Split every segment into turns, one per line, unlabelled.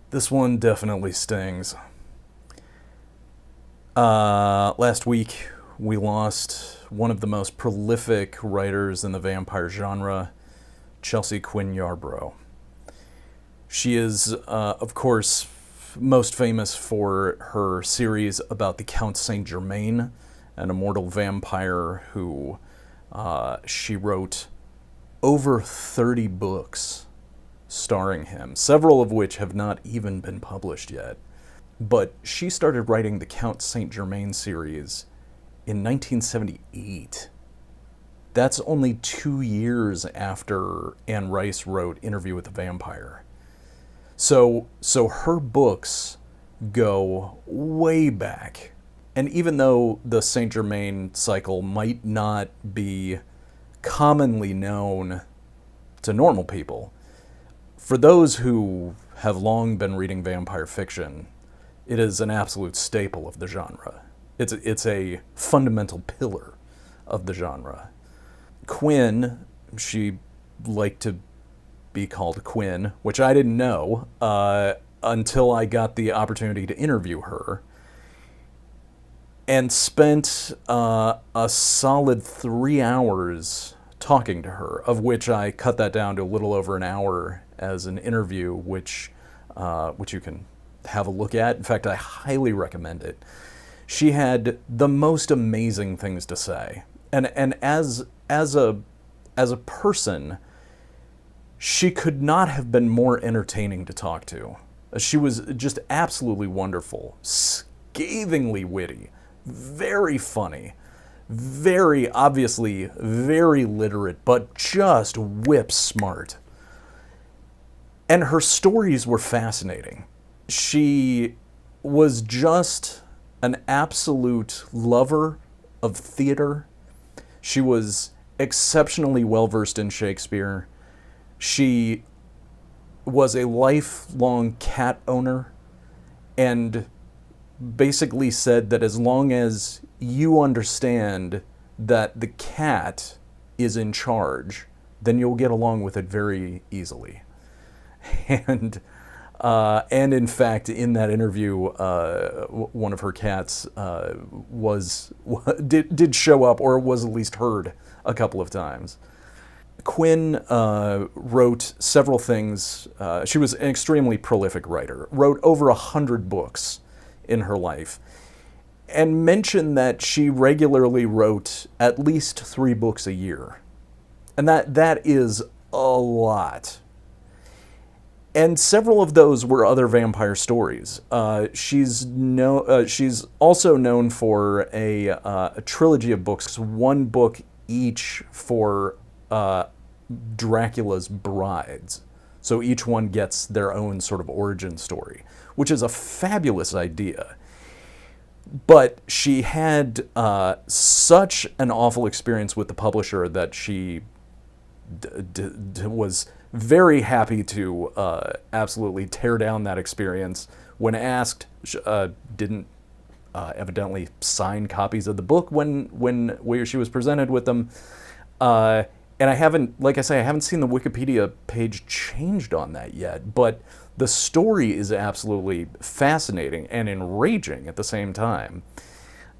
This one definitely stings. Last week, we lost one of the most prolific writers in the vampire genre, Chelsea Quinn Yarbrough. She is, of course, most famous for her series about the Count Saint Germain, an immortal vampire who she wrote over 30 books starring him, several of which have not even been published yet. But she started writing the Count Saint Germain series in 1978. That's only 2 years after Anne Rice wrote Interview with the Vampire. So her books go way back. And even though the Saint Germain cycle might not be commonly known to normal people, for those who have long been reading vampire fiction, it is an absolute staple of the genre. It's a fundamental pillar of the genre. Quinn, she liked to be called Quinn, which I didn't know until I got the opportunity to interview her, and spent a solid 3 hours talking to her, of which I cut that down to a little over an hour as an interview, which you can have a look at. In fact, I highly recommend it. She had the most amazing things to say, and as a person, she could not have been more entertaining to talk to. She was just absolutely wonderful, scathingly witty, very funny, very obviously very literate, but just whip smart. And her stories were fascinating. She was just an absolute lover of theater. She was exceptionally well versed in Shakespeare. She was a lifelong cat owner and basically said that as long as you understand that the cat is in charge, then you'll get along with it very easily. And in fact, in that interview, one of her cats did show up, or was at least heard a couple of times. Quinn wrote several things. She was an extremely prolific writer. Wrote over 100 books in her life, and mentioned that she regularly wrote at least 3 books a year, and that is a lot. And several of those were other vampire stories. She's also known for a trilogy of books, one book each for Dracula's brides. So each one gets their own sort of origin story, which is a fabulous idea. But she had such an awful experience with the publisher that she was very happy to absolutely tear down that experience. When asked, didn't evidently sign copies of the book when she was presented with them. And I haven't, like I say, I haven't seen the Wikipedia page changed on that yet, but the story is absolutely fascinating and enraging at the same time.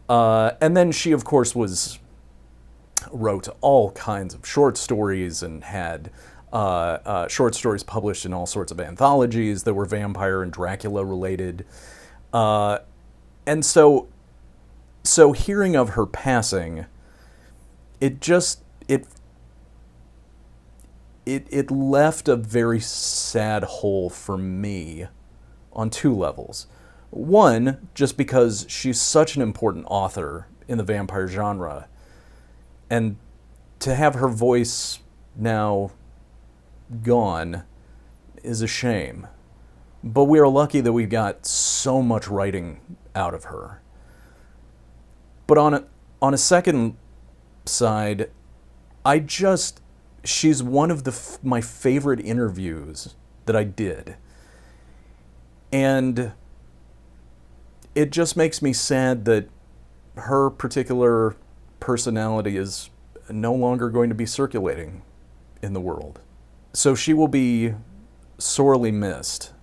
And then she, of course, wrote all kinds of short stories and had short stories published in all sorts of anthologies that were vampire and Dracula related. And so hearing of her passing, it left a very sad hole for me on 2 levels. One, just because she's such an important author in the vampire genre, and to have her voice now gone is a shame. But we are lucky that we got so much writing out of her. But on a second side, she's one of my favorite interviews that I did. And it just makes me sad that her particular personality is no longer going to be circulating in the world. So she will be sorely missed.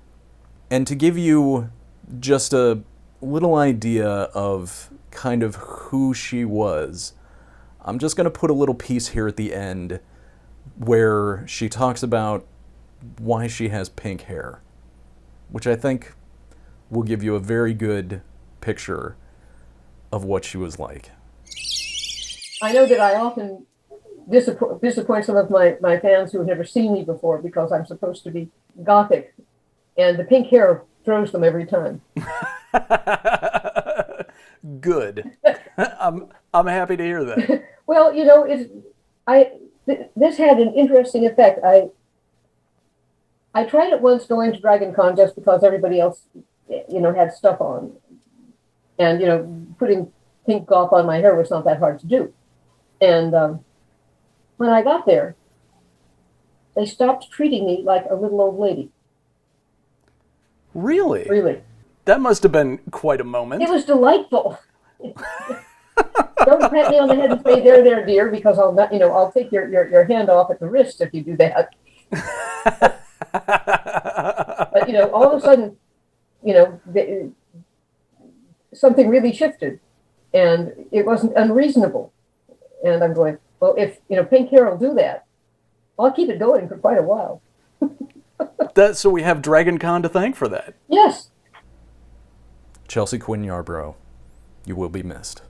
And to give you just a little idea of kind of who she was, I'm just going to put a little piece here at the end where she talks about why she has pink hair, which I think will give you a very good picture of what she was like.
I know that I often disappoint some of my fans who have never seen me before because I'm supposed to be gothic, and the pink hair throws them every time.
Good. I'm happy to hear that.
Well, this had an interesting effect. I tried it once going to Dragon Con just because everybody else, had stuff on, and putting pink goth on my hair was not that hard to do. And when I got there, they stopped treating me like a little old lady.
Really?
Really.
That must have been quite a moment.
It was delightful. Don't pat me on the head and say, there, dear, because I'll take your hand off at the wrist if you do that. But, all of a sudden, something really shifted, and it wasn't unreasonable. And I'm going, well, if, pink hair will do that, I'll keep it going for quite a while.
So we have Dragon Con to thank for that.
Yes.
Chelsea Quinn Yarbro, you will be missed.